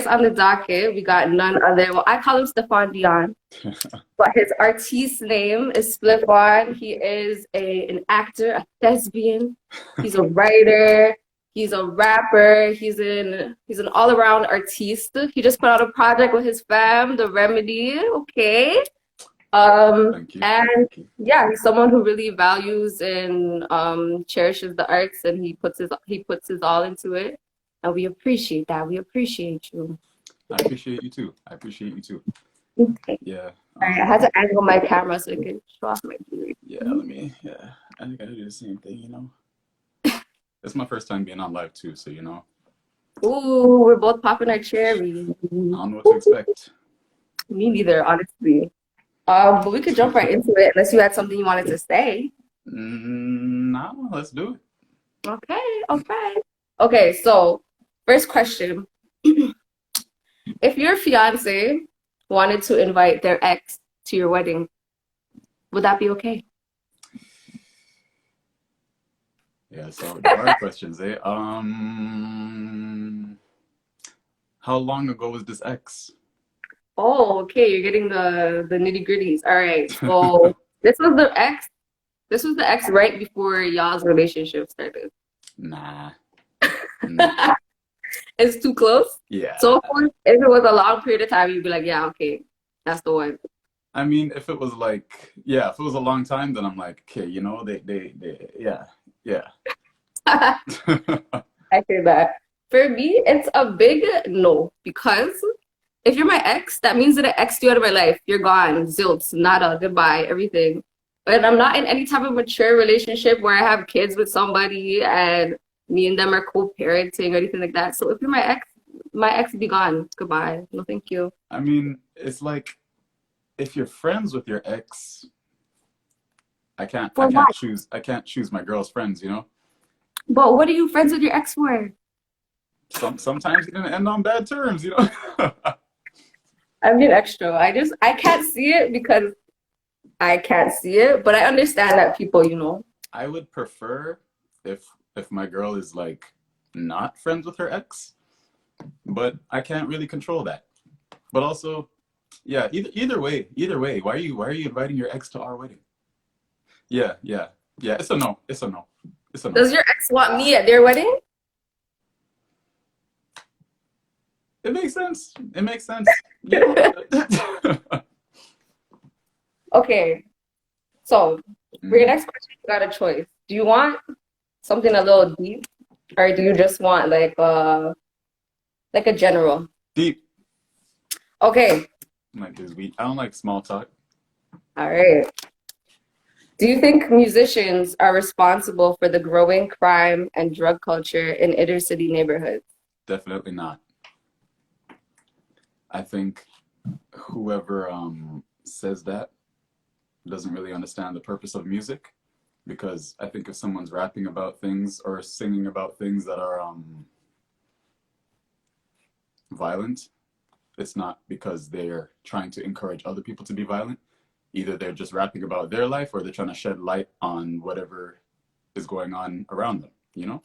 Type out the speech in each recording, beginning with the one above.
on the docket, we got none other. Well, I call him Stephon Dion, but his artiste name is Spliff-On. He is an actor, a thespian. He's a writer. He's a rapper. He's an all-around artiste. He just put out a project with his fam, The Remedy. Okay. Thank you. And Thank you. yeah, he's someone who really values and cherishes the arts, and he puts his all into it. And we appreciate that. We appreciate you. I appreciate you too. I appreciate you too. Okay. Yeah. All right, I had to angle my camera so I could show off my jewelry. Yeah, yeah. I think I do the same thing, you know. It's my first time being on live too, so you know. Ooh, we're both popping our cherry. I don't know what to expect. Me neither, honestly. But we could jump right into it unless you had something you wanted to say. No, let's do it. Okay, so first question. If your fiance wanted to invite their ex to your wedding, would that be okay? Yeah, so there are questions, eh? How long ago was this ex? Oh, okay, you're getting the nitty-gritties. All right. So this was the ex. This was the ex right before y'all's relationship started. Nah. It's too close. Yeah. So of course, if it was a long period of time, you'd be like, yeah, okay, that's the one. I mean, if it was like, yeah, if it was a long time, then I'm like, okay, you know, yeah. I hear that. For me, it's a big no, because if you're my ex, that means that I exed you out of my life. You're gone. Zilts, nada, goodbye, everything. But I'm not in any type of mature relationship where I have kids with somebody and me and them are co-parenting or anything like that. So if you're my ex be gone. Goodbye. No, thank you. I mean, it's like if you're friends with your ex, I can't choose my girl's friends, you know? But what are you friends with your ex for? Sometimes you're gonna end on bad terms, you know? I'm being extra. I can't see it because I can't see it, but I understand that people, you know. I would prefer if my girl is like not friends with her ex, but I can't really control that. But also, yeah, either way, why are you inviting your ex to our wedding? Yeah. It's a no. It's a no. Does your ex want me at their wedding? It makes sense. You know? Okay. So for your next question, you got a choice. Do you want something a little deep, or do you just want like a general? Deep. Okay. Like this week. I don't like small talk. All right. Do you think musicians are responsible for the growing crime and drug culture in inner city neighborhoods? Definitely not. I think whoever says that doesn't really understand the purpose of music, because I think if someone's rapping about things or singing about things that are violent, it's not because they're trying to encourage other people to be violent. Either they're just rapping about their life or they're trying to shed light on whatever is going on around them, you know?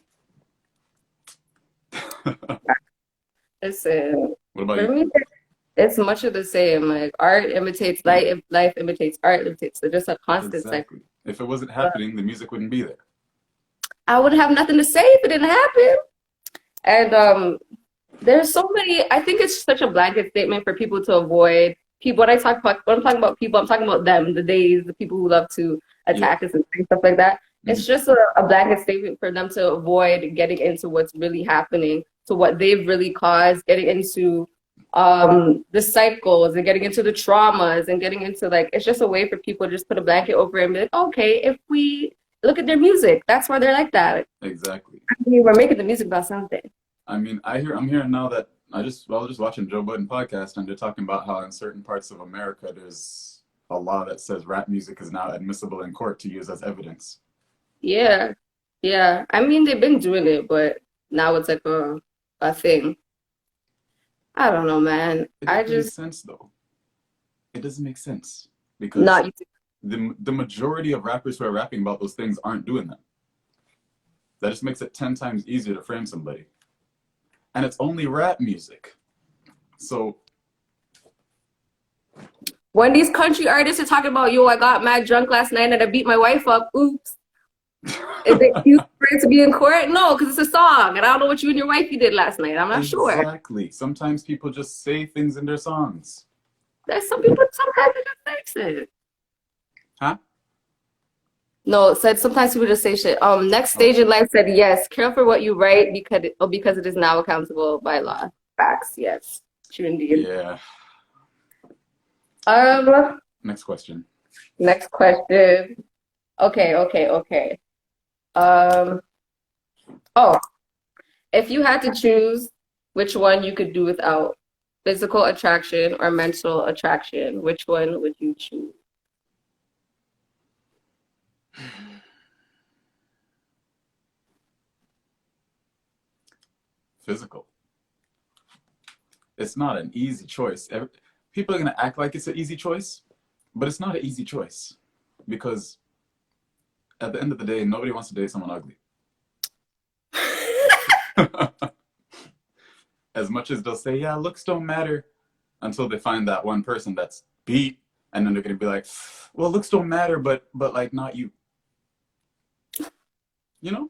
Listen, What about for you? me, it's much of the same. Like art imitates life, life imitates art, imitates. So just a constant cycle. Exactly. If it wasn't happening, the music wouldn't be there. I would have nothing to say if it didn't happen. And there's so many. I think it's such a blanket statement for people to avoid. People, when I'm talking about people, I'm talking about them, the people who love to attack us and stuff like that. It's just a blanket statement for them to avoid getting into what's really happening, to what they've really caused, getting into the cycles and getting into the traumas and getting into like, it's just a way for people to just put a blanket over it and be like, okay, if we look at their music, that's why they're like that. Exactly. I mean, we're making the music about something. I mean, I'm hearing now that I was just watching Joe Budden podcast, and they're talking about how in certain parts of America there's a law that says rap music is now admissible in court to use as evidence. Yeah. I mean, they've been doing it, but now it's like a thing. I don't know, man. It doesn't make sense though. It doesn't make sense because not the majority of rappers who are rapping about those things aren't doing that. That just makes it 10 times easier to frame somebody. And it's only rap music. So When these country artists are talking about, yo, I got mad drunk last night and I beat my wife up, oops. Is it cute for it to be in court? No, because it's a song, and I don't know what you and your wifey did last night. I'm not sure. exactly. Sometimes people just say things in their songs. There's some people sometimes they just say shit. Huh? No, it said sometimes people just say shit. Next stage in life said yes. Care for what you write because it is now accountable by law. Facts, yes. True indeed. Yeah. Next question. Next question. Okay. Oh, if you had to choose which one you could do without, physical attraction or mental attraction, which one would you choose? Physical. It's not an easy choice. People are going to act like it's an easy choice, but it's not an easy choice because at the end of the day, nobody wants to date someone ugly. As much as they'll say, yeah, looks don't matter, until they find that one person that's beat, and then they're going to be like, well, looks don't matter, but like not you. You know?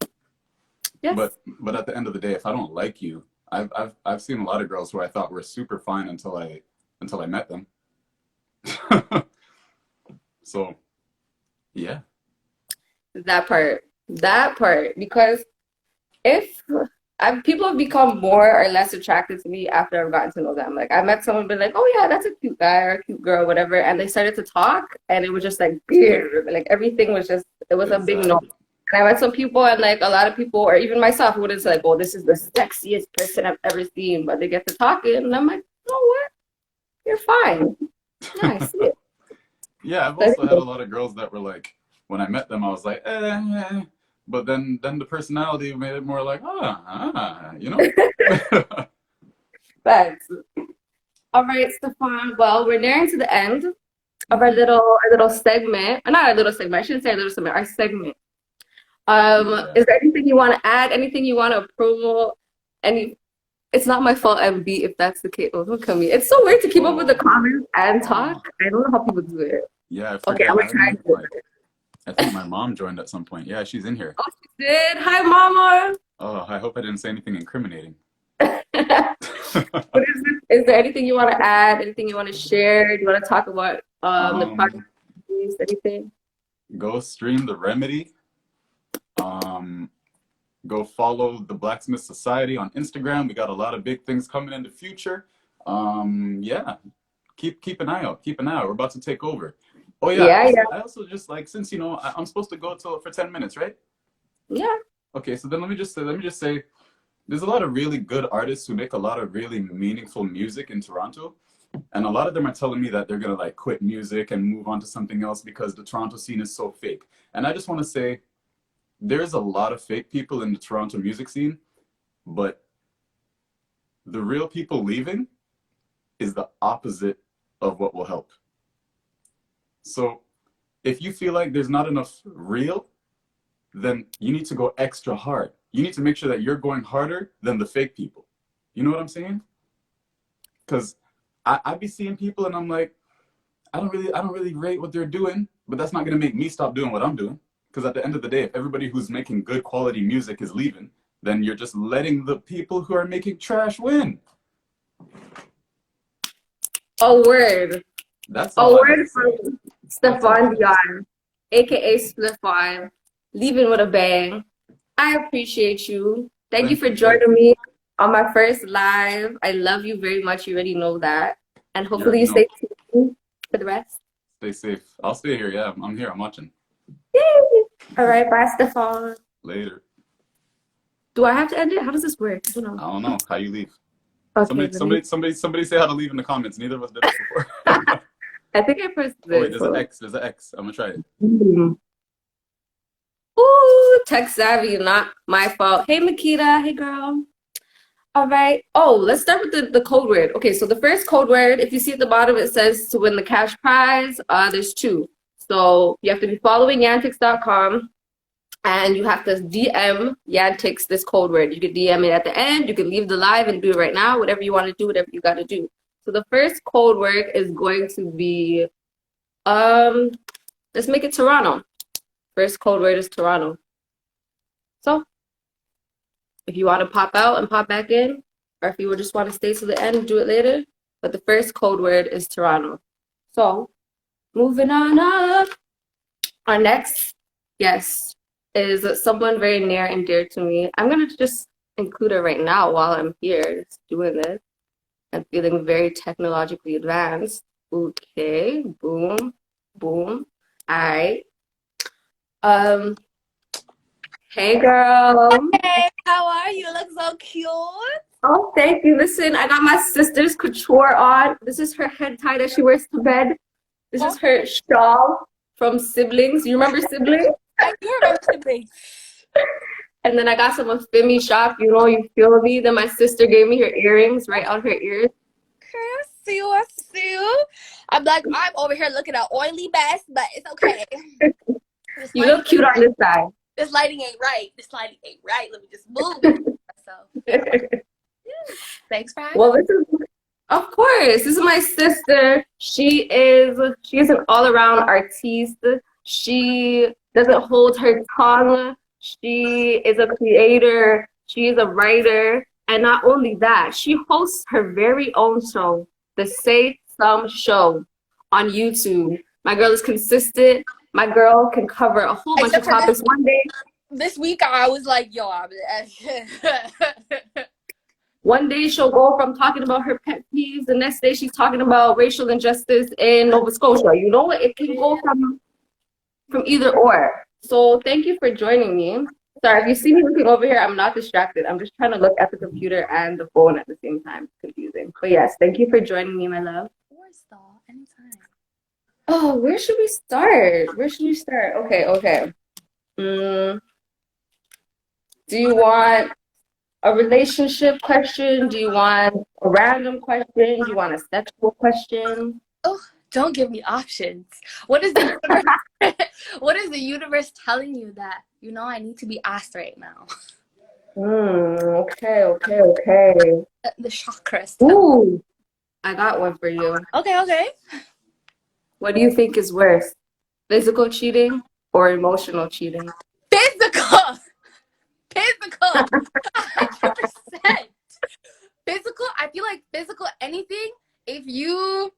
Yes. But at the end of the day, if I don't like you, I've seen a lot of girls who I thought were super fine until I met them. So, yeah. That part, because if people have become more or less attracted to me after I've gotten to know them. Like I met someone, been like, oh yeah, that's a cute guy or a cute girl, whatever, and they started to talk, and it was just like, like everything was just, it was Exactly. a big no. And I met some people, and like a lot of people, or even myself, wouldn't say like, oh, this is the sexiest person I've ever seen, but they get to talking, and I'm like, you know what? You're fine. Yeah, I see it. Yeah, I've also had a lot of girls that were like, when I met them, I was like, but then the personality made it more like, you know? Thanks. All right, Stefan. Well, we're nearing to the end of our little segment. Not our little segment. I shouldn't say our little segment. Our segment. Is there anything you want to add? Anything you want to promote? It's not my fault I'm beat if that's the case. Oh, don't come me. It's so weird to keep up with the comments and talk. I don't know how people do it. Yeah. Okay, I'm gonna try to do it. I think my mom joined at some point. Yeah, she's in here. Oh, she did. Hi, Mama. Oh, I hope I didn't say anything incriminating. Is there anything you want to add? Anything you want to share? Do you want to talk about the podcast? Anything? Go stream The Remedy. Go follow the Blacksmith Society on Instagram. We got a lot of big things coming in the future. Yeah, keep an eye out. Keep an eye out. We're about to take over. Oh yeah. I also just like, since you know I'm supposed to go for 10 minutes, right? Yeah. Okay, so then let me just say, there's a lot of really good artists who make a lot of really meaningful music in Toronto, and a lot of them are telling me that they're gonna like quit music and move on to something else because the Toronto scene is so fake. And I just want to say, there's a lot of fake people in the Toronto music scene, but the real people leaving is the opposite of what will help. So if you feel like there's not enough real, then you need to go extra hard. You need to make sure that you're going harder than the fake people. You know what I'm saying? Because I be seeing people and I'm like, I don't really rate what they're doing, but that's not gonna make me stop doing what I'm doing. Because at the end of the day, if everybody who's making good quality music is leaving, then you're just letting the people who are making trash win. A word. That's a word from Stefan Dion, aka Spliffon, leaving with a bang. I appreciate you. Thank you for joining me on my first live. I love you very much. You already know that. And hopefully you stay tuned for the rest. Stay safe. I'll stay here. Yeah, I'm here. I'm watching. Yay! All right, bye, Stefan. Later. Do I have to end it? How does this work? I don't know. How you leave? Okay, somebody say how to leave in the comments. Neither of us did it before. I think I pressed this. Oh, wait, there's an X. There's an X. I'm gonna try it. Ooh, tech savvy, not my fault. Hey, Makita. Hey, girl. All right. Oh, let's start with the code word. Okay, so the first code word, if you see at the bottom, it says to win the cash prize. There's two. So you have to be following yantix.com, and you have to DM Yantix this code word. You can DM it at the end. You can leave the live and do it right now. Whatever you want to do, whatever you got to do. So the first code word is going to be let's make it Toronto. First code word is Toronto. So if you want to pop out and pop back in, or if you would just want to stay to the end, do it later. But the first code word is Toronto. So moving on up. Our next guest is someone very near and dear to me. I'm gonna just include her right now while I'm here just doing this and feeling very technologically advanced. Okay, boom, boom. All right. Um, hey girl. Hey, how are you? You look so cute. Oh, thank you. Listen, I got my sister's couture on. This is her head tie that she wears to bed. This is her shawl from Siblings. You remember Siblings? I do remember siblings. And then I got some of Femi shop, you feel me? Then my sister gave me her earrings right on her ears. I see you. I'm over here looking at oily mess, but it's okay. You look cute on this side. This lighting ain't right. Let me just move myself. Thanks for having me. Well, of course, this is my sister. She is an all-around artiste. She doesn't hold her tongue. She is a creator. She is a writer. And not only that, she hosts her very own show, the Say Some Show on YouTube. My girl is consistent. My girl can cover a whole bunch of topics one day. This week I was like, yo, One day she'll go from talking about her pet peeves, the next day she's talking about racial injustice in Nova Scotia. You know, it can go from either or. So thank you for joining me. Sorry, if you see me looking over here, I'm not distracted. I'm just trying to look at the computer and the phone at the same time. It's confusing. But yes, thank you for joining me, my love. Of course, though. Anytime. Oh, where should we start? Okay. Do you want a relationship question? Do you want a random question? Do you want a sexual question? Oh, don't give me options. What is the what is the universe telling you that I need to be asked right now? Okay. The chakras. Ooh, I got one for you. Okay. What do you think is worse, physical cheating or emotional cheating? Physical. 100%. Physical. I feel like physical anything. If you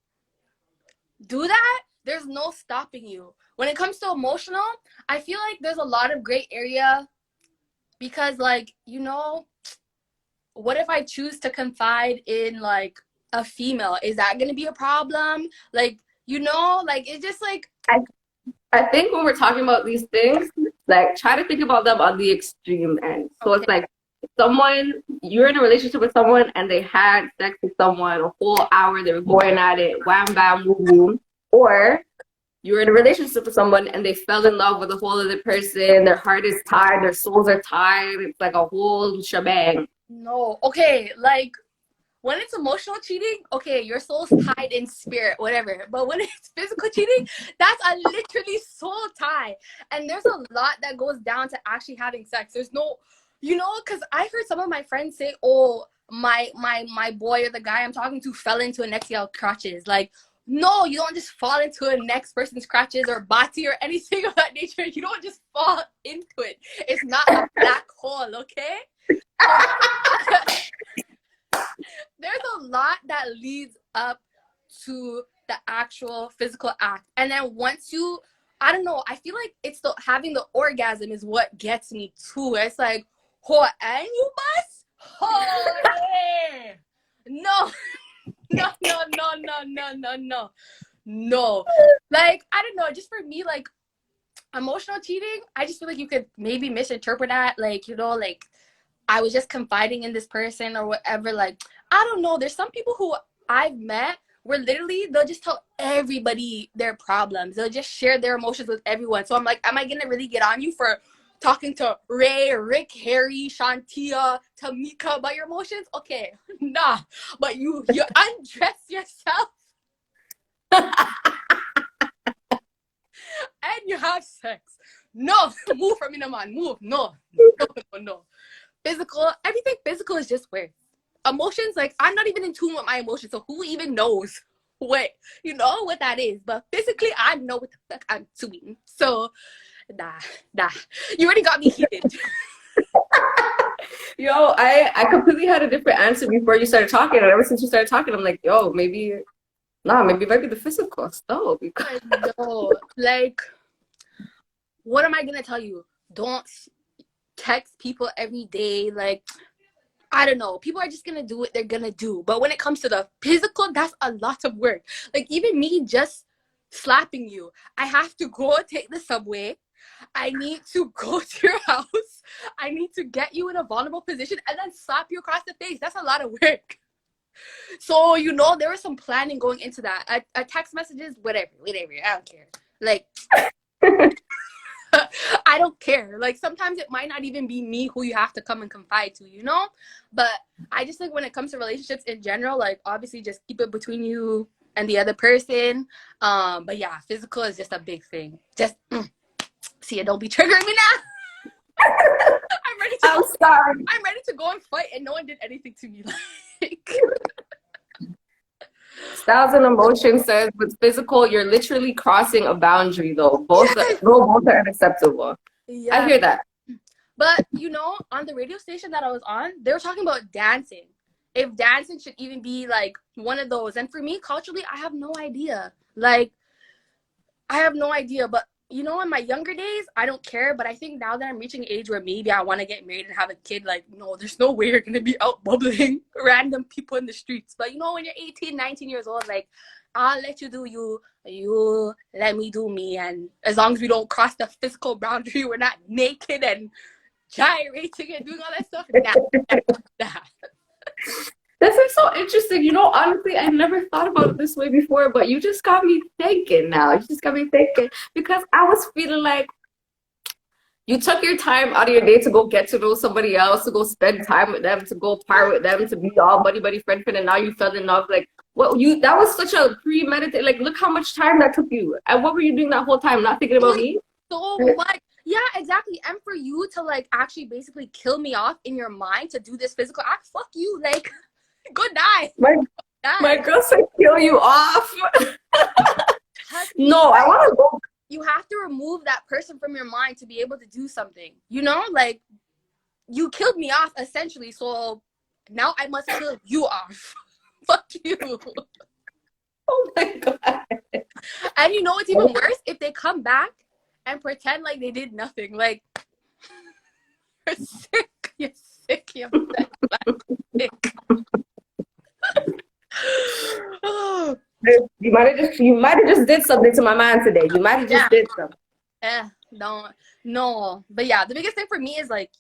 do that, there's no stopping you. When it comes to emotional, I feel like there's a lot of gray area because, like, what if I choose to confide in like a female? Is that gonna be a problem? Like, it's just like I think when we're talking about these things, like try to think about them on the extreme end. So okay. It's like you're in a relationship with someone and they had sex with someone a whole hour, they were going at it, wham bam, boom boom. Or you're in a relationship with someone and they fell in love with a whole other person, their heart is tied, their souls are tied, it's like a whole shebang. No, okay, like when it's emotional cheating, okay, your soul's tied in spirit, whatever. But when it's physical cheating, that's a literally soul tie. And there's a lot that goes down to actually having sex. There's no, because I heard some of my friends say, oh, my boy or the guy I'm talking to fell into an next girl's crotches. Like, no, you don't just fall into a next person's crotches or body or anything of that nature. You don't just fall into it. It's not a black hole, okay? There's a lot that leads up to the actual physical act. And then once I don't know, I feel like it's having the orgasm is what gets me too. It's like, oh, and you must? Oh, yeah. No. No. Like, I don't know, just for me, like, emotional cheating, I just feel like you could maybe misinterpret that. Like, like, I was just confiding in this person or whatever. Like, I don't know. There's some people who I've met where literally they'll just tell everybody their problems. They'll just share their emotions with everyone. So I'm like, am I going to really get on you for talking to Ray, Rick, Harry, Shantia, Tamika about your emotions? Okay, nah. But you undress yourself and you have sex. No, move from me, no man. Move. No. Physical, everything physical is just weird. emotions, like I'm not even in tune with my emotions, so who even knows what what that is? But physically, I know what the fuck I'm doing. So nah, you already got me heated. Yo, I completely had a different answer before you started talking, and ever since you started talking, I'm like, yo, maybe maybe it might be the physical still. Because No, like, what am I gonna tell you? Don't text people every day. Like, I don't know. People are just gonna do what they're gonna do. But when it comes to the physical, that's a lot of work. Like, even me just slapping you, I have to go take the subway. I need to go to your house. I need to get you in a vulnerable position and then slap you across the face. That's a lot of work. So, there was some planning going into that. A text messages, whatever. I don't care. Like, I don't care. Like, sometimes it might not even be me who you have to come and confide to, But I just think when it comes to relationships in general, like, obviously just keep it between you and the other person. But yeah, physical is just a big thing. Just see it, don't be triggering me now. I'm sorry. I'm ready to go and fight, and no one did anything to me. Like, Styles and Emotion says with physical, you're literally crossing a boundary though. Both yes. both are unacceptable. Yeah. I hear that. But on the radio station that I was on, they were talking about dancing. If dancing should even be like one of those. And for me, culturally, I have no idea. Like, I have no idea. But in my younger days, I don't care. But I think now that I'm reaching an age where maybe I want to get married and have a kid, like, no, there's no way you're going to be out bubbling random people in the streets. But when you're 18, 19 years old, like, I'll let you do you let me do me. And as long as we don't cross the physical boundary, we're not naked and gyrating and doing all that stuff. Nah. This is so interesting. Honestly, I never thought about it this way before, but you just got me thinking now. You just got me thinking because I was feeling like you took your time out of your day to go get to know somebody else, to go spend time with them, to go part with them, to be all buddy, friend, and now you fell in love. Like, that was such a premeditated, like, look how much time that took you. And what were you doing that whole time? Not thinking about me? So much. Yeah, exactly. And for you to, like, actually basically kill me off in your mind to do this physical act, fuck you. Like, good night. My girl said kill you off. No, I want to go. You have to remove that person from your mind to be able to do something. Like, you killed me off essentially, so now I must kill you off. Fuck you. Oh my God. And what's even worse? If they come back and pretend like they did nothing. Like, you're sick. You're sick. You're sick. Oh. You might have just did something to my man today. You might have just did something. No. But yeah, the biggest thing for me is like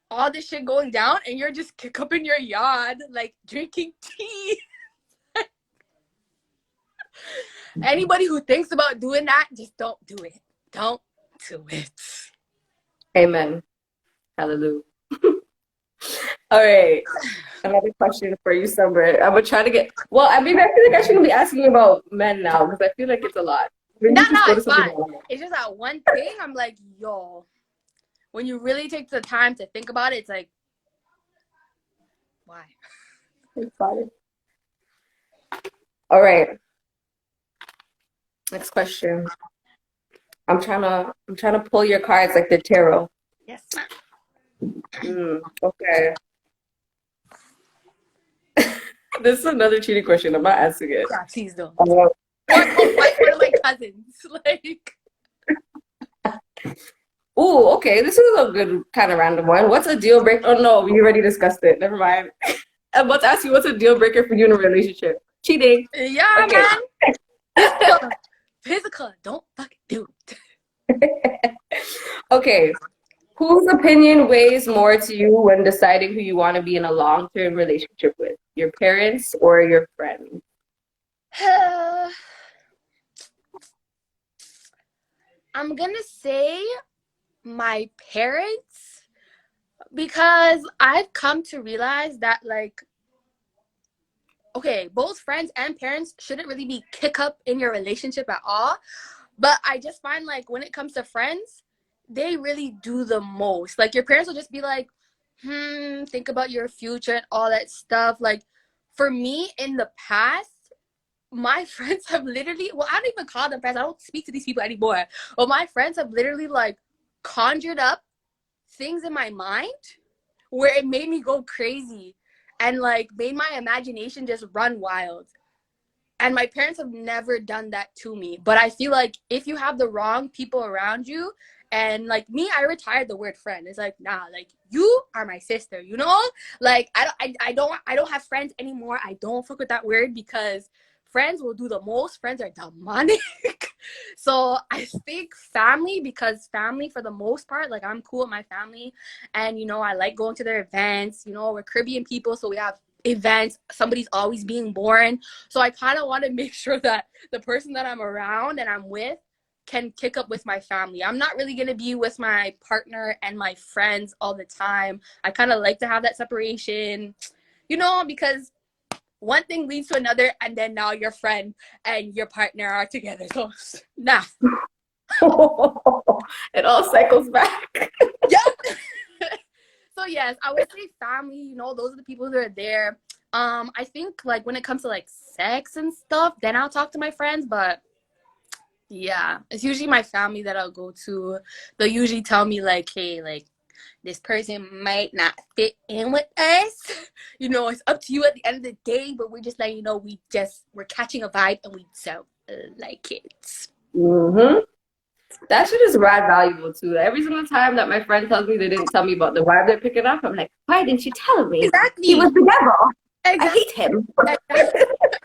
all this shit going down and you're just kick up in your yard, like drinking tea. Anybody who thinks about doing that, just don't do it. Don't do it. Amen. Hallelujah. All right. Another question for you, Summer. I'm gonna try to get. Well, I feel like I shouldn't be asking you about men now because I feel like it's a lot. No, it's fine. It's just that one thing. I'm like, yo, when you really take the time to think about it, it's like, why? It's fine. All right. Next question. I'm trying to pull your cards like the tarot. Yes. Okay. This is another cheating question. I'm not asking it. Yeah, please don't. Or one of my cousins. Like. Ooh, okay. This is a good kind of random one. What's a deal breaker? Oh no, we already discussed it. Never mind. I'm about to ask you, what's a deal breaker for you in a relationship? Cheating. Yeah, okay. Man. Physical. Don't fucking do it. Okay. Whose opinion weighs more to you when deciding who you want to be in a long-term relationship with? Your parents or your friends? I'm gonna say my parents because I've come to realize that, like, okay, both friends and parents shouldn't really be kick up in your relationship at all. But I just find, like, when it comes to friends, they really do the most. Like, your parents will just be like, think about your future and all that stuff. Like, for me, in the past, my friends have literally, well, I don't even call them friends. I don't speak to these people anymore. But my friends have literally, like, conjured up things in my mind where it made me go crazy and, like, made my imagination just run wild. And my parents have never done that to me. But I feel like if you have the wrong people around you, and like me, I retired the word friend. It's like, nah, like you are my sister, you know? Like I don't have friends anymore. I don't fuck with that word because friends will do the most. Friends are demonic. So I think family, because family for the most part, like I'm cool with my family, and you know, I like going to their events. You know, we're Caribbean people, so we have events. Somebody's always being born. So I kind of want to make sure that the person that I'm around and I'm with can kick up with my family. I'm not really going to be with my partner and my friends all the time. I kind of like to have that separation, you know, because one thing leads to another, and then now your friend and your partner are together. So, nah. It all cycles back. Yep. So yes, I would say family, you know, those are the people who are there. I think like when it comes to like sex and stuff, then I'll talk to my friends, but yeah, it's usually my family that I'll go to. They'll usually tell me like, hey, like this person might not fit in with us. You know, it's up to you at the end of the day, but we're just letting you know we're catching a vibe and we don't like it. Mm-hmm. That shit is rad valuable too. Every single time that my friend tells me they didn't tell me about the vibe they're picking up, I'm like, why didn't you tell me? Exactly. He was the devil. I Exactly. hate him.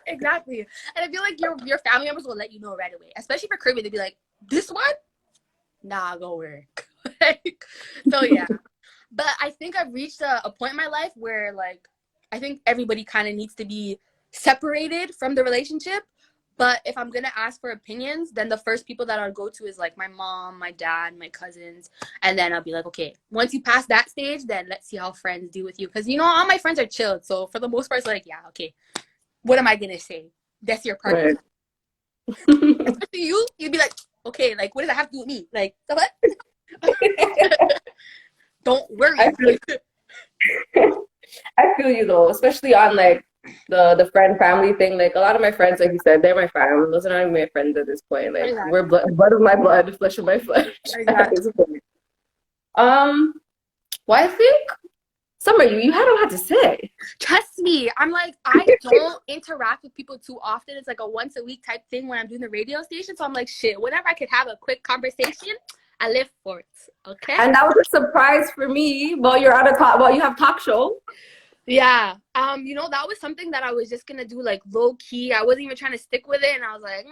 Exactly. And I feel like your family members will let you know right away. Especially for Caribbean, they'd be like, this one? Nah, go work. Like, so yeah. But I think I've reached a point in my life where like I think everybody kind of needs to be separated from the relationship. But if I'm gonna ask for opinions, then the first people that I'll go to is like my mom, my dad, my cousins, and then I'll be like, okay, once you pass that stage, then let's see how friends do with you. Because you know, all my friends are chilled, so for the most part, it's like, yeah, okay, what am I gonna say? That's your partner. Right. Especially you'd be like, okay, like what does that have to do with me? Like, so what? Don't worry. I feel you though, especially on like the friend family thing. Like a lot of my friends, like you said, they're my family. Those are not even my friends at this point. Like Exactly. we're blood of my blood, flesh of my flesh. Exactly. Well, I think Summer, you had a lot to say. Trust me, I'm like, I don't interact with people too often. It's like a once a week type thing when I'm doing the radio station. So I'm like, shit, whenever I could have a quick conversation, I live for it. Okay. And that was a surprise for me. While you're on a talk, while you have talk show. Yeah. You know, that was something that I was just gonna do like low key. I wasn't even trying to stick with it, and I was like,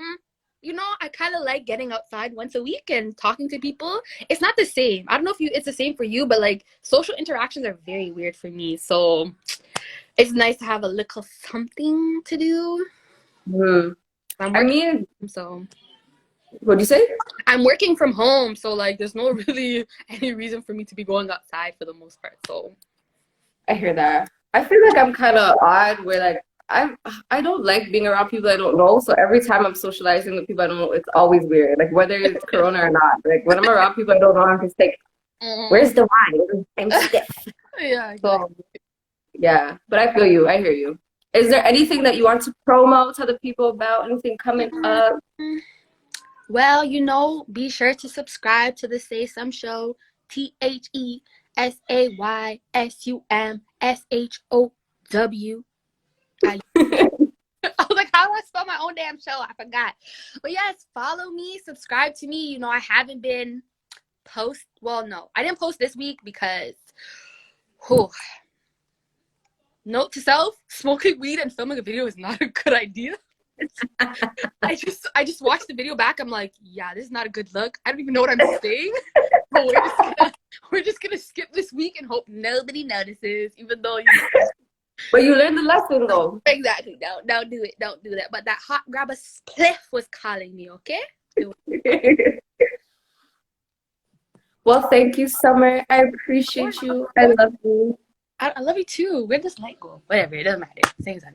you know, I kind of like getting outside once a week and talking to people. It's not the same. I don't know if it's the same for you, but like social interactions are very weird for me. So it's nice to have a little something to do. I mean, so what'd you say? I'm working from home, so like there's no really any reason for me to be going outside for the most part. So I hear that. I feel like I'm kind of odd where like I don't like being around people I don't know. So every time I'm socializing with people I don't know, it's always weird. Like whether it's Corona or not. Like when I'm around people I don't know, I'm just like, where's the wine? I'm stiff. Yeah. So yeah, but I feel you. I hear you. Is there anything that you want to promote to the people about? Anything coming up? Well, you know, be sure to subscribe to the Say Some Show. TheSaysumShow. I was like, how do I spell my own damn show? I forgot. But yes, follow me, subscribe to me. You know, I haven't been no, I didn't post this week because note to self, smoking weed and filming a video is not a good idea. I just watched the video back. I'm like, yeah, this is not a good look. I don't even know what I'm saying. But we're just gonna skip this week and hope nobody notices, even though you know. But you learned the lesson though. Exactly. Don't do it. Don't do that. But that hot grabber spliff was calling me, okay? Well, thank you, Summer. I appreciate you. I love you. I love you too. Where'd this light go? Whatever, it doesn't matter. Same time.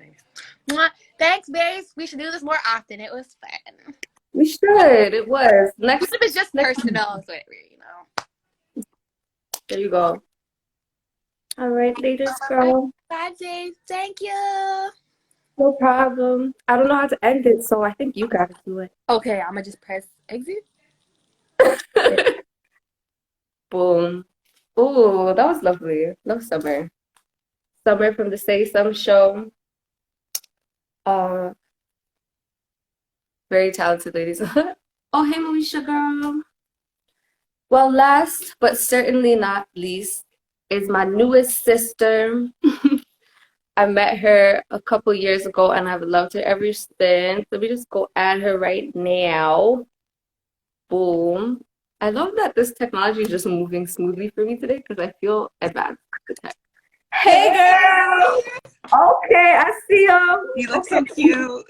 Thanks, babes. We should do this more often. It was fun. We should. It was. Next Even if it's just personal, so whatever, you know. There you go. All right, latest girl. Bye, Dave. Thank you. No problem. I don't know how to end it, so I think you gotta do it. Okay, I'm gonna just press exit. Boom. Ooh, that was lovely. Love Summer. Summer from the Say Some show. Uh, very talented ladies. Oh, hey, Moesha girl. Well, last but certainly not least is my newest sister. I met her a couple years ago and I've loved her ever since. Let me just go add her right now. Boom. I love that this technology is just moving smoothly for me today because I feel advanced with the tech. Hey girl! Okay, I see you. You look so cute.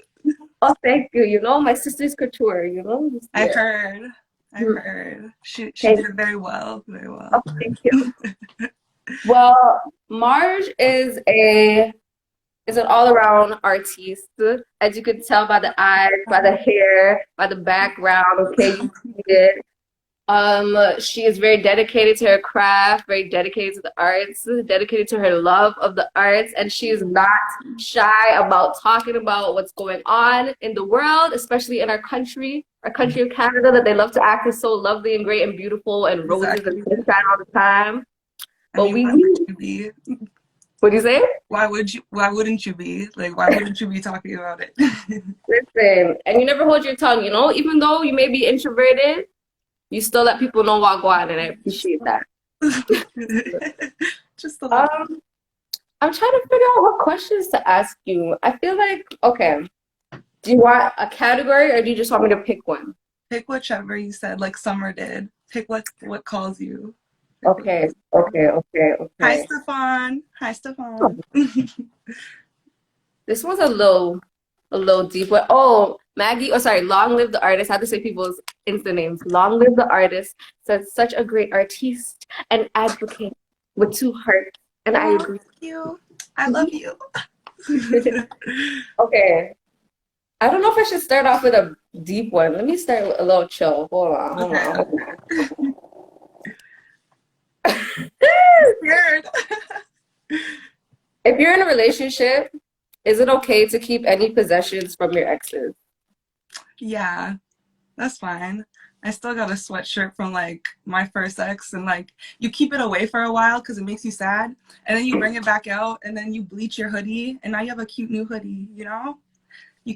Oh, thank you. You know, my sister's couture, you know? I Yeah. heard. I heard. She Thank did very well. Very well. Oh, thank you. Well, Marge is an all-around artiste, as you could tell by the eyes, by the hair, by the background. Okay, you see it. She is very dedicated to her craft, very dedicated to the arts, dedicated to her love of the arts, and she is not shy about talking about what's going on in the world, especially in our country of Canada, that they love to act as so lovely and great and beautiful and roses Exactly. and sunshine all the time. But I mean, why would you be? What do you say? Why wouldn't you be? Like, why wouldn't you be talking about it? Listen, and you never hold your tongue, you know? Even though you may be introverted, you still let people know what go on, and I appreciate that. Just a little. I'm trying to figure out what questions to ask you. I feel like, okay, do you want a category or do you just want me to pick one? Pick whichever you said, like Summer did. Pick what calls you. Okay. Hi, Stefan. Hi, Stefan. This one's a little deep. But oh, Maggie, oh sorry, Long Live the Artist. I have to say people's Insta names. Long Live the Artist says such a great artiste and advocate with 2 hearts. And I agree. Thank you. I love you. Okay. I don't know if I should start off with a deep one. Let me start with a little chill. Hold on. Weird. If you're in a relationship, is it okay to keep any possessions from your exes? Yeah, that's fine. I still got a sweatshirt from like my first ex, and like you keep it away for a while because it makes you sad, and then you bring it back out, and then you bleach your hoodie, and now you have a cute new hoodie. You know, you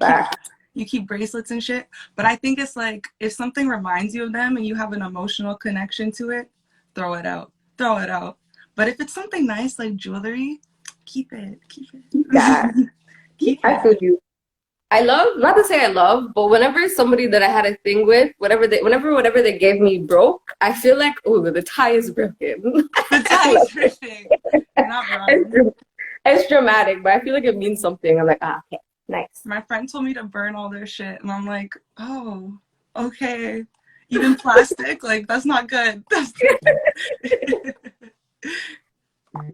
keep bracelets and shit. But I think it's like if something reminds you of them and you have an emotional connection to it, throw it out. Throw it out. But if it's something nice like jewelry, keep it. Yeah. Keep I it. feel you. I love, not to say I love, but whenever somebody that I had a thing with, whatever they gave me broke, I feel like, oh, the tie is broken. The tie is ripping. You're not wrong. It's dramatic, but I feel like it means something. I'm like, okay, nice. My friend told me to burn all their shit, and I'm like, oh, okay. Even plastic, like that's not good.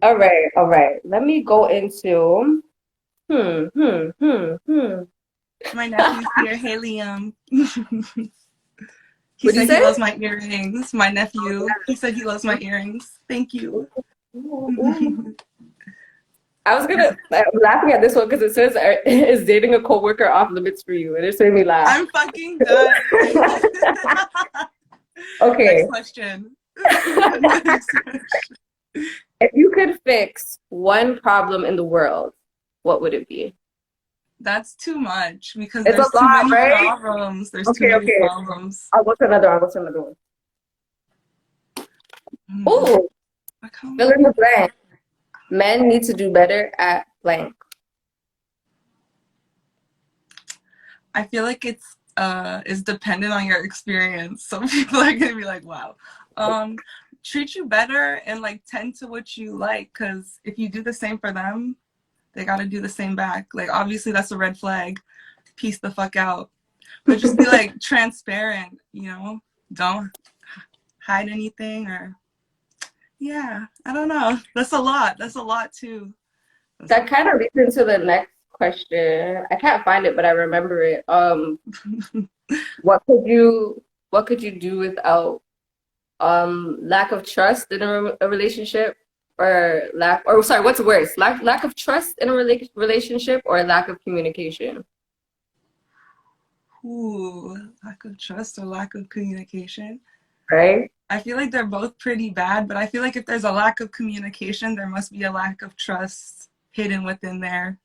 All right. Let me go into My nephew's here. Hey, Liam. He What'd you said say? he loves my earrings. My nephew. He said he loves my earrings. Thank you. I'm laughing at this one because it says is dating a coworker off limits for you, and it's made me laugh. I'm fucking done. Okay. Next question. If you could fix one problem in the world, what would it be? That's too much because It's there's a lot, too many right? problems. There's too many problems. I'll go to another one. Oh, fill in the blank. Men need to do better at blank. I feel like it's dependent on your experience. Some people are gonna be like, wow. Treat you better and like tend to what you like, because if you do the same for them, they gotta do the same back. Like obviously that's a red flag. Peace the fuck out. But just be like transparent, you know? Don't hide anything or yeah, I don't know. That's a lot. That's a lot too. That kind of leads into the next question. I can't find it, but I remember it. What could you do without lack of trust in a relationship? or what's worse? Lack of trust in a relationship or lack of communication? Ooh, lack of trust or lack of communication. Right? I feel like they're both pretty bad, but I feel like if there's a lack of communication, there must be a lack of trust hidden within there,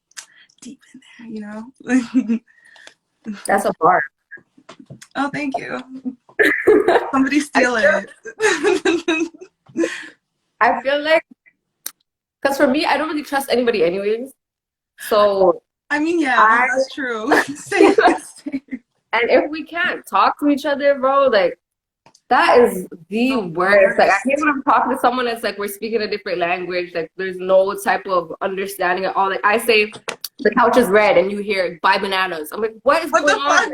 deep in there, you know? That's a bar. Oh, thank you. Somebody steal it. I feel like, because for me, I don't really trust anybody anyways. So, I mean, yeah, that's true. Same. and if we can't talk to each other, bro, like, that is the worst. Like, I hate when I'm talking to someone that's like, we're speaking a different language. Like, there's no type of understanding at all. Like, I say, the couch is red, and you hear, buy bananas. I'm like, what is going on?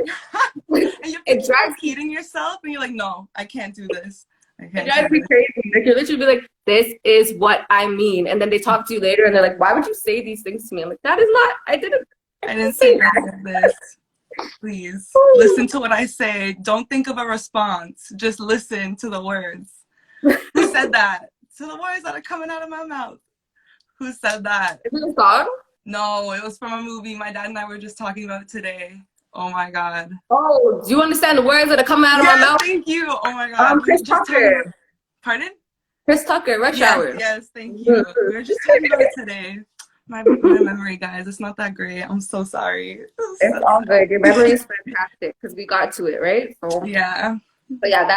And you're repeating yourself, and you're like, no, I can't do this. It drives me crazy. Like, you're literally be like, this is what I mean. And then they talk to you later, and they're like, why would you say these things to me? I'm like, that is not, I didn't say any of this. Please listen to what I say. Don't think of a response. Just listen to the words. Who said that? To the words that are coming out of my mouth. Who said that? Is it a song? No, it was from a movie. My dad and I were just talking about it today. Oh my God. Oh, do you understand the words that are coming out of my mouth? Thank you. Oh my God. Chris Tucker. Pardon? Chris Tucker, Rush Hour. Yes, thank you. We were just talking about it today. My memory, guys, it's not that great. I'm so sorry. It's all good. Your memory is fantastic because we got to it, right? So yeah. But yeah,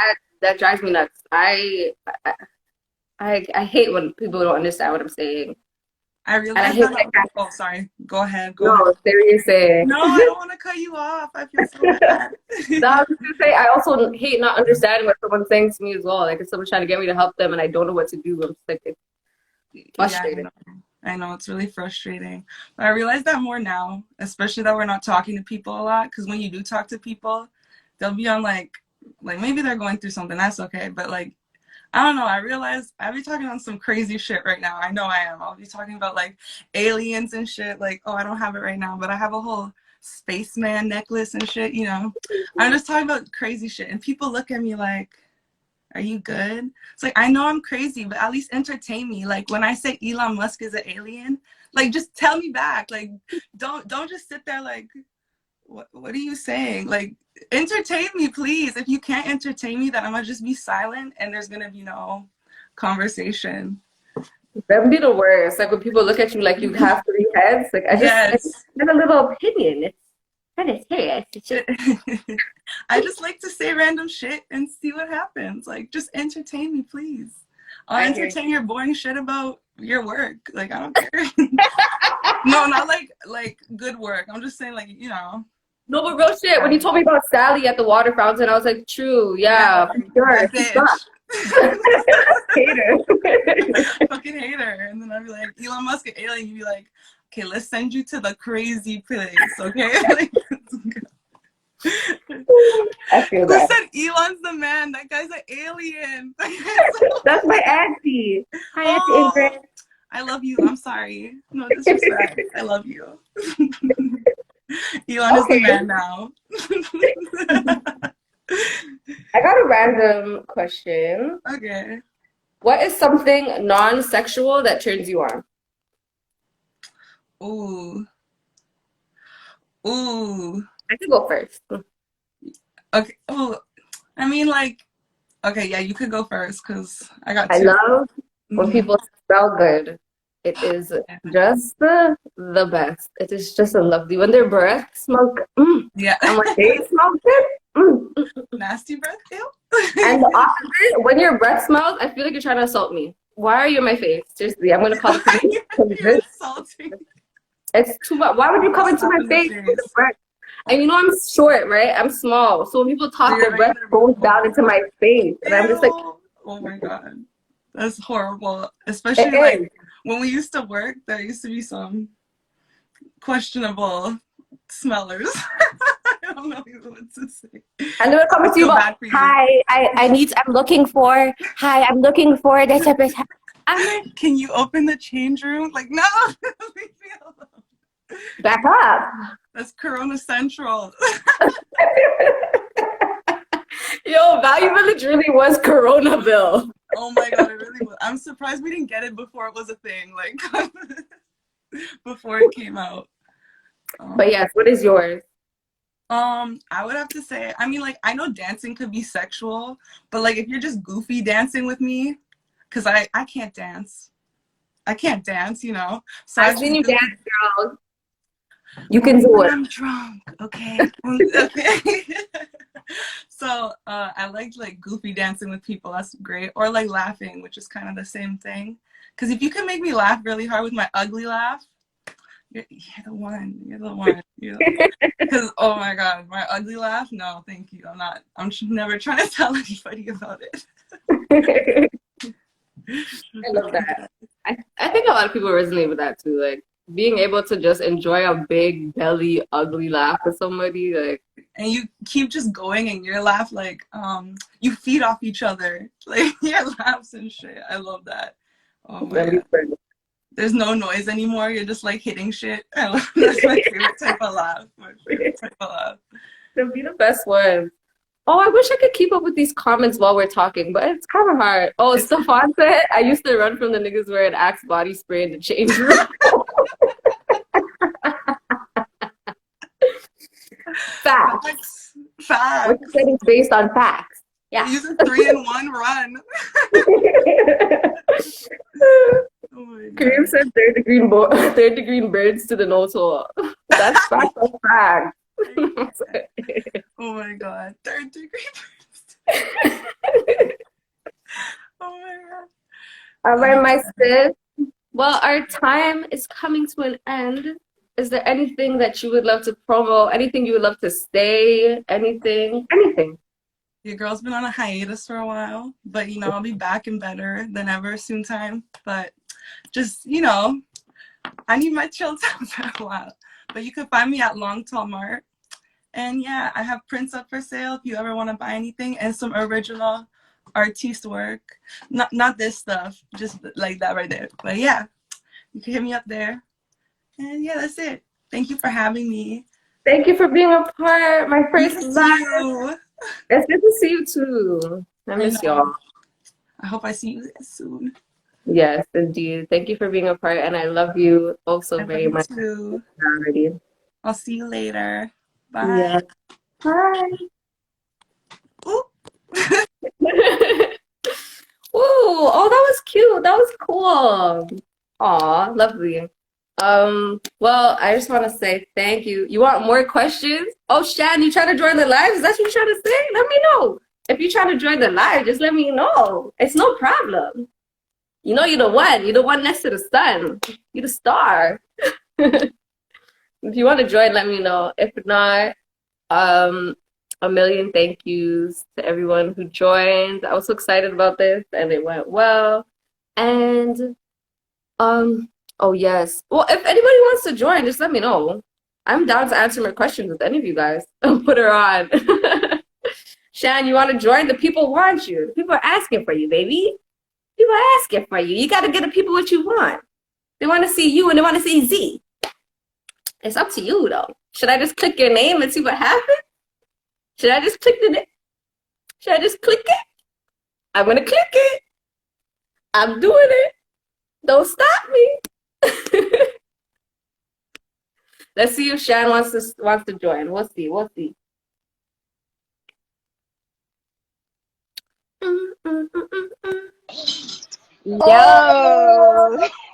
that drives me nuts. I hate when people don't understand what I'm saying. I realize that. Oh, sorry. Go ahead. No, seriously. No, I don't want to cut you off. I feel so bad. No, I was just gonna say I also hate not understanding what someone's saying to me as well. Like if someone's trying to get me to help them and I don't know what to do, I'm just like it's frustrating. Yeah, I know it's really frustrating. But I realize that more now, especially that we're not talking to people a lot. Because when you do talk to people, they'll be on like maybe they're going through something. That's okay. But like, I don't know. I realize I'll be talking on some crazy shit right now. I know I am. I'll be talking about like aliens and shit. Like, oh, I don't have it right now, but I have a whole spaceman necklace and shit, you know. I'm just talking about crazy shit. And people look at me like, are you good? It's like, I know I'm crazy, but at least entertain me. Like when I say Elon Musk is an alien, like just tell me back. Like don't just sit there like, what are you saying? Like entertain me, please. If you can't entertain me, then I'm gonna just be silent and there's gonna be no conversation. That'd be the worst. Like when people look at you like you have 3 heads. Like I just have a little opinion. It's kind of serious. I just like to say random shit and see what happens. Like just entertain me, please. I'll entertain your boring shit about your work. Like I don't care. No, not like good work. I'm just saying like, you know. No, but real shit. When you told me about Sally at the water fountain, I was like, true, yeah, for sure. Hater. Fucking hater. And then I'd be like, Elon Musk an alien. You'd be like, okay, let's send you to the crazy place, okay? Like, I feel who that. said Elon's the man? That guy's an alien. That's my auntie. Hi, Auntie Ingrid. I love you. I'm sorry. No disrespect. I love you. Elon is the man now. I got a random question. Okay. What is something non-sexual that turns you on? Ooh. I can go first. Okay. Oh, I mean, like, okay, yeah, you could go first because I got 2. I love when people smell good. It is just the best. It is just a lovely when their breath smells good. Yeah. And when they smell good, nasty breath, ew. And the opposite, when your breath smells, I feel like you're trying to assault me. Why are you in my face? Seriously, I'm gonna call the police. You're insulting. It's too much. Why would you come into my face with the breath? And you know I'm short, right? I'm small. So when people talk, their breath goes down into my face. And I'm just like, oh my God. That's horrible. Especially like when we used to work, there used to be some questionable smellers. I don't know even what to say. And they would come to you about, hi, I'm looking for this. Can you open the change room? Like, no, leave me alone. Back up. That's Corona Central. Yo, Value Village really was Coronaville. Oh my god, it really was. I'm surprised we didn't get it before it was a thing, like before it came out. But yes, what is yours? I would have to say, I mean, like, I know dancing could be sexual, but like if you're just goofy dancing with me, because I can't dance. I can't dance, you know. So I've seen you dance, girl. You can do when it. I'm drunk, okay. Okay. So I like goofy dancing with people. That's great. Or like laughing, which is kind of the same thing. Because if you can make me laugh really hard with my ugly laugh, you're the one. You're the one. Because oh my god, my ugly laugh. No, thank you. I'm never trying to tell anybody about it. I love that. I think a lot of people resonate with that too. Like being able to just enjoy a big belly ugly laugh with somebody, like, and you keep just going and your laugh, like you feed off each other, like your laughs and shit. I love that. Oh my god. There's no noise anymore. You're just like hitting shit. That's my favorite type of laugh. My favorite type of laugh. They'll be the best ones. Oh, I wish I could keep up with these comments while we're talking, but it's kind of hard. Oh, Stefan said, I used to run from the niggas wearing Axe body spray in the change room. Facts. Facts. What you said is based on facts. Yeah. Use a 3-in-1 run. Oh Kareem said third degree birds to the nose hole. That's fact of fact. Oh my god. 3rd degree birds. Oh my god. All right, my sis. Well, our time is coming to an end. Is there anything that you would love to promo? Anything you would love to say? Anything? Anything? Your girl's been on a hiatus for a while, but you know, I'll be back and better than ever soon time. But just, you know, I need my chill time for a while. But you can find me at Long Tall Mart. And yeah, I have prints up for sale if you ever want to buy anything, and some original artiste work. Not this stuff, just like that right there. But yeah, you can hit me up there. And yeah, that's it. Thank you for having me. Thank you for being a part. My first live. It's good to see you too. I miss y'all. I hope I see you soon. Yes, indeed. Thank you for being a part, and I love you also very much. Too. Already. I'll see you later. Bye. Yeah. Bye. Ooh. Ooh, oh, that was cute. That was cool. Aw, lovely. Well, I just want to say thank you. You want more questions? Oh, Shan, you trying to join the live? Is that what you're trying to say? Let me know. If you're trying to join the live, just let me know. It's no problem. You know you're the one. You're the one next to the sun. You're the star. If you want to join, let me know. If not, a million thank yous to everyone who joined. I was so excited about this, and it went well. And oh yes. Well, if anybody wants to join, just let me know. I'm down to answer more questions with any of you guys. Put her on. Shan, you want to join? The people want you. The people are asking for you, baby. People are asking for you. You got to get the people what you want. They want to see you and they want to see Z. It's up to you, though. Should I just click your name and see what happens? Should I just click the name? Should I just click it? I'm going to click it. I'm doing it. Don't stop me. Let's see if Shan wants to join. We'll see. We'll see. Yo!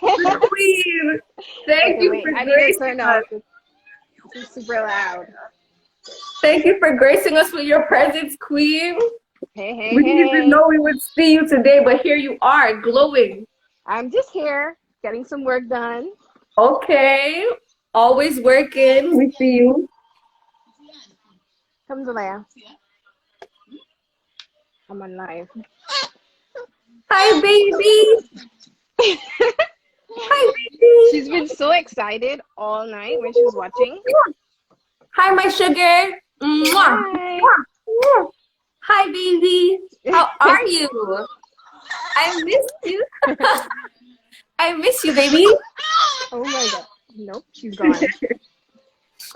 Oh, Queen. Thank you for I need to gracing turn us. off. It's super loud. Thank you for gracing us with your presence, Queen. Hey, We didn't even know we would see you today, but here you are, glowing. I'm just here, getting some work done. Okay. Always working. We see you. Come to Leia. I'm on live. Hi, baby. Hi, baby. She's been so excited all night when she was watching. Hi, my sugar. Mwah. Hi. Mwah. Hi, baby. How are you? I miss you. I miss you, baby. Oh my god. Nope, she's gone.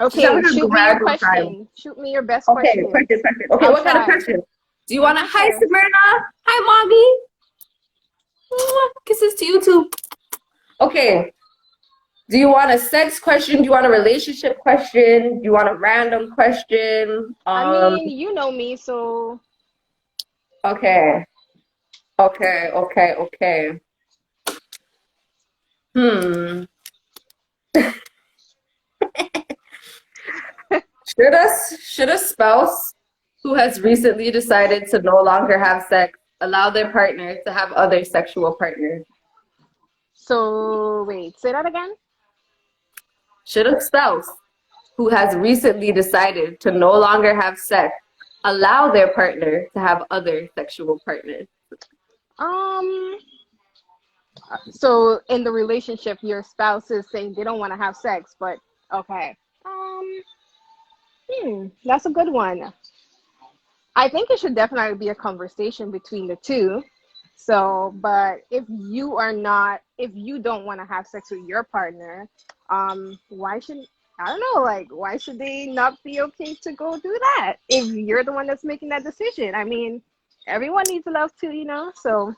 Okay, having a shoot me your gradual question. time. Shoot me your best Okay, question. question. Okay, I'll what kind of try. question? Do you want to, hi, Sure. Smyrna? Hi, mommy. Kisses to you too. Okay. Do you want a sex question? Do you want a relationship question? Do you want a random question? I mean, you know me, so Okay. Okay. Hmm. Should a spouse who has recently decided to no longer have sex allow their partner to have other sexual partners? so wait, say that again. Should a spouse who has recently decided to no longer have sex allow their partner to have other sexual partners? Um, so in the relationship, your spouse is saying they don't want to have sex, but okay. That's a good one. I think it should definitely be a conversation between the two. So, but if you don't want to have sex with your partner, I don't know, like, why should they not be okay to go do that if you're the one that's making that decision? I mean, everyone needs love too, So,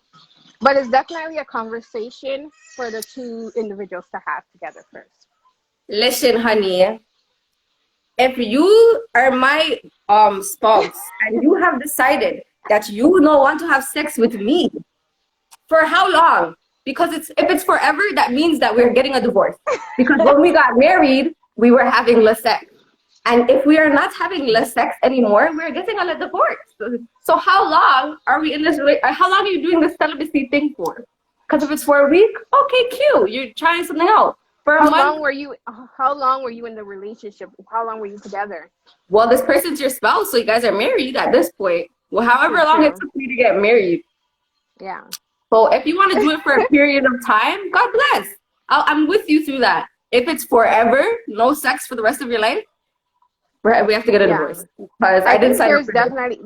but it's definitely a conversation for the two individuals to have together first. Listen, honey, if you are my spouse and you have decided that you don't want to have sex with me, for how long? Because if it's forever, that means that we're getting a divorce. Because when we got married, we were having less sex. And if we are not having less sex anymore, we're getting a divorce. So how long are we in this how long are you doing this celibacy thing for? Because if it's for a week, okay, cute. You're trying something else. For a month. How long were you in the relationship? How long were you together? Well, this person's your spouse, so you guys are married at this point. Well, however long it took me to get married. Yeah. So if you want to do it for a period of time, God bless. I'm with you through that. If it's forever, no sex for the rest of your life, we have to get a divorce. Because I didn't sign up for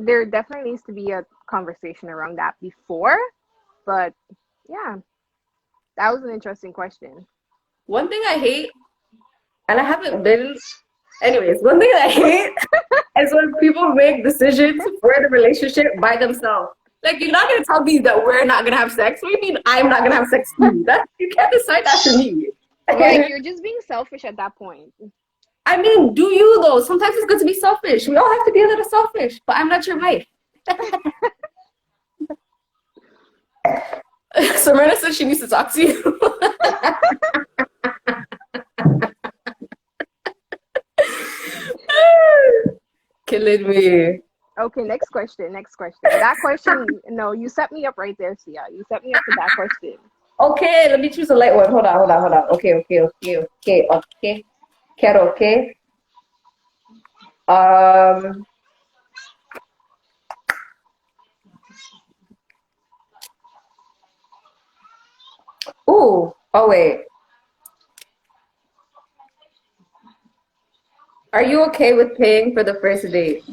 there definitely needs to be a conversation around that before. But yeah, that was an interesting question. One thing I hate, and I haven't been, anyways, one thing I hate is when people make decisions for the relationship by themselves. Like, you're not going to tell me that we're not going to have sex. What do you mean I'm not going to have sex with you? You can't decide that for me. Like, you're just being selfish at that point. I mean, do you though? Sometimes it's good to be selfish. We all have to be a little selfish, but I'm not your wife. So Myrna said she needs to talk to you. Killing me. Okay, next question. That question, no, you set me up right there, Sia. You set me up for that question. Okay, let me choose a light one. Hold on. Okay. Quiero, okay. Oh wait. Are you okay with paying for the first date?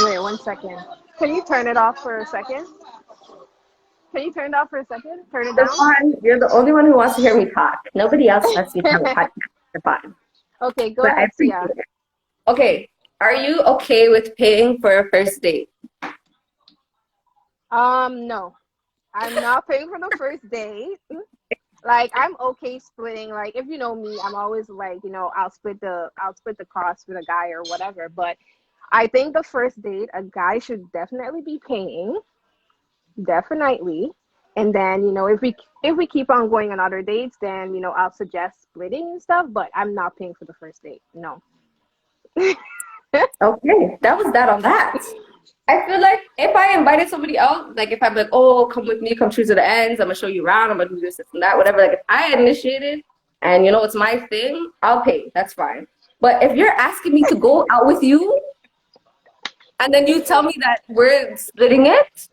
Wait, 1 second. Can you turn it off for a second? Turn it down? Fine. You're the only one who wants to hear me talk. Nobody else lets me have a podcast. Fine. Okay, go ahead, Sia. Okay. Are you okay with paying for a first date? No. I'm not paying for the first date. Like, I'm okay splitting. Like, if you know me, I'm always like, I'll split the cost with a guy or whatever. But I think the first date, a guy should definitely be paying. Definitely. And then, if we keep on going on other dates, then, I'll suggest splitting and stuff, but I'm not paying for the first date. No. Okay. That was that on that. I feel like if I invited somebody else, like if I'm like, oh, come with me, come choose to the ends, I'm gonna show you around, I'm gonna do this and that, whatever. Like if I initiated and it's my thing, I'll pay. That's fine. But if you're asking me to go out with you and then you tell me that we're splitting it,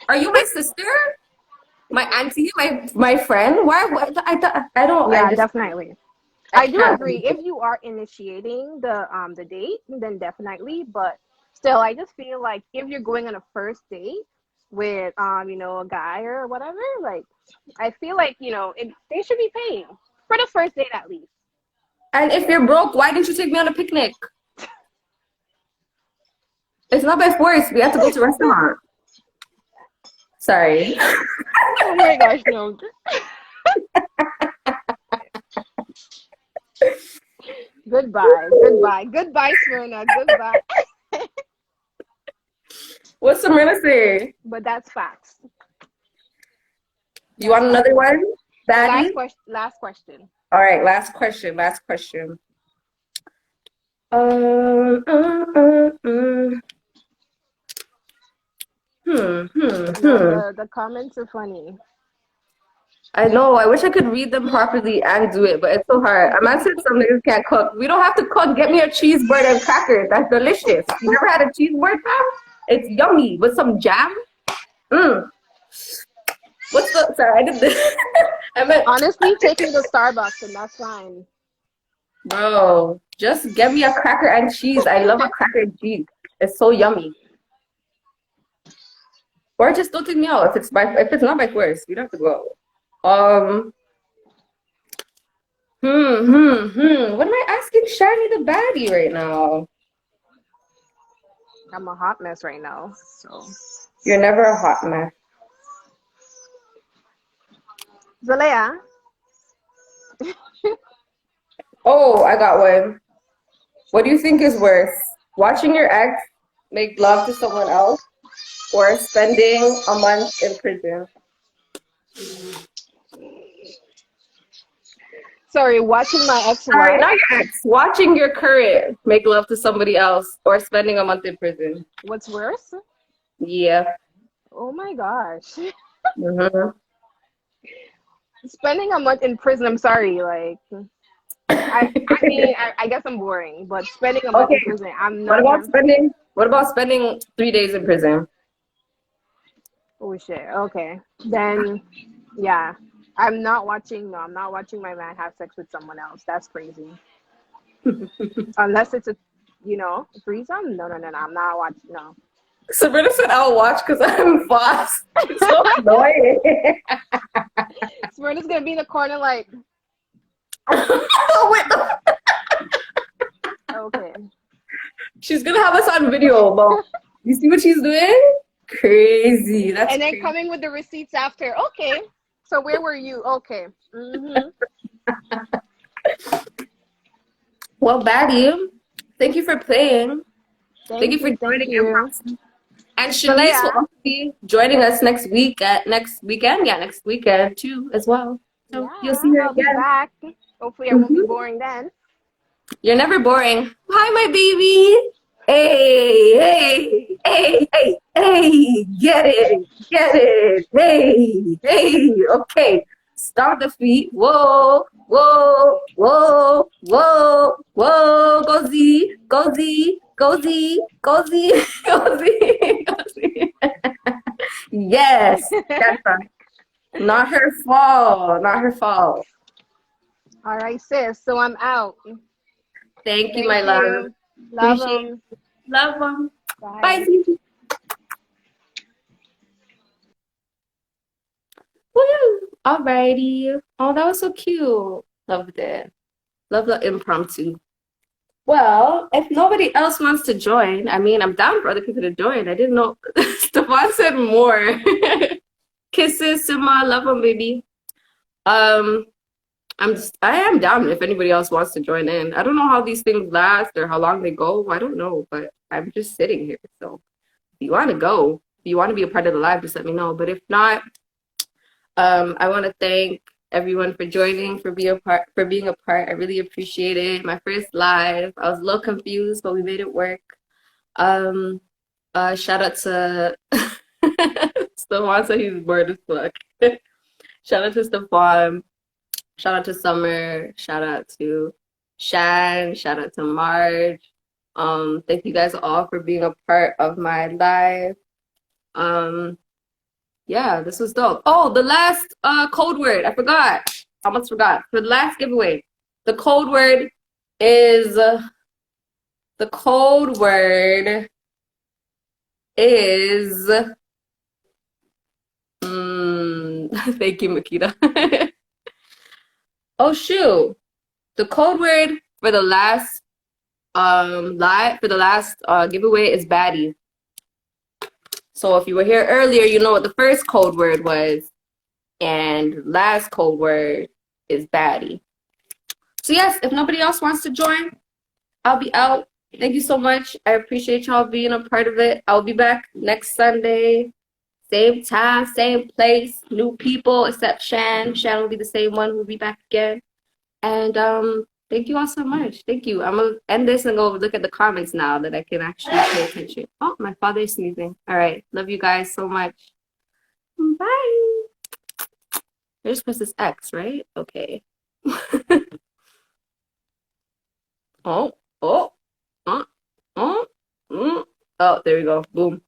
are you my sister? My auntie? My friend? Why? I don't. Yeah, definitely. I do agree. If you are initiating the date, then definitely. But still, I just feel like if you're going on a first date with a guy or whatever, like I feel like they should be paying for the first date at least. And if you're broke, why didn't you take me on a picnic? It's not by force. We have to go to a restaurant. Sorry. Oh my gosh, no. Goodbye, Smyrna. Goodbye. What's Sabrina say? But that's facts. You want another one? Baddie? Last question. All right, last question. Um, uh, uh, uh. No, Hmm. the comments are funny. I know. I wish I could read them properly and do it, but it's so hard. I'm not saying some niggas can't cook. We don't have to cook. Get me a cheeseburger and crackers. That's delicious. You never had a cheeseburger? It's yummy with some jam. Mm. What's the? Sorry, I did this. I meant, Honestly, taking the Starbucks and that's fine. bro. Just get me a cracker and cheese. I love a cracker and cheese. It's so yummy. Or just don't take me out if it's not by force. We don't have to go. What am I asking Shiny the baddie right now? I'm a hot mess right now. So You're never a hot mess. Zalea, Oh, I got one. What do you think is worse? Watching your ex make love to someone else or spending a month in prison? sorry, watching my ex Sorry, wife. not your ex. Watching your current make love to somebody else or spending a month in prison. What's worse? Yeah. Oh my gosh. Mm-hmm. Spending a month in prison, I'm sorry, like I mean I guess I'm boring, but spending a month in Okay. prison, I'm What not about trying. spending 3 days in prison? Oh shit. Okay. Then yeah. I'm not watching my man have sex with someone else. That's crazy. Unless it's a threesome. No. I'm not watching no. Sabrina said I'll watch because I'm fast. It's so annoying. Smyrna's gonna be in the corner like, Oh, wait, no. okay. She's gonna have us on video, but you see what she's doing? Crazy. That's And then crazy. coming with the receipts after. Okay. So where were you? Okay. Mm-hmm. Well, Baddie, thank you for playing. Thank you for Thank joining you. Impromptu. And Shanice Zalea. will also be joining us next weekend. Yeah, next weekend too, as well. So you'll see Yeah, her I'll be again. back. Hopefully I won't be boring then. You're never boring. Hi, my baby. Hey. Get it. Hey. Okay. Start the feet. Whoa. Go Z. Yes. That's right. Not her fault. All right, sis. So I'm out. Thank you, Thank my love. you. Love Appreciate them. it. Love them. Bye. Bye, Zizi. Woo! Alrighty. Oh, that was so cute. Loved it. Love the impromptu. Well, if nobody else wants to join, I mean, I'm down for other people to join. I didn't know. Stefan said more. Kisses, Sima. Love them, baby. Um, I am down if anybody else wants to join in. I don't know how these things last or how long they go. I don't know, but I'm just sitting here. So if you want to go, if you want to be a part of the live, just let me know. But if not, I want to thank everyone for joining, for being a part. I really appreciate it. My first live, I was a little confused, but we made it work. Shout out to Stefan said he's bored as fuck. Shout out to Stefan. Shout out to Summer. Shout out to Shan. Shout out to Marge. Thank you guys all for being a part of my live. Yeah, this was dope. Oh, the last code word. I forgot. I almost forgot. For the last giveaway, the code word is thank you, Makita. Oh shoot. The code word for the last giveaway is baddie. So if you were here earlier, you know what the first code word was, and last code word is baddie. So yes, if nobody else wants to join, I'll be out. Thank you so much. I appreciate y'all being a part of it. I'll be back next Sunday. Same time, same place, new people except Shan. Shan will be the same one who'll be back again. And thank you all so much. Thank you. I'm gonna end this and go look at the comments now that I can actually pay attention. Oh, my father is sneezing. All right. Love you guys so much. Bye. I just press this X, right? Okay. Oh, oh, oh, oh, oh, there we go. Boom.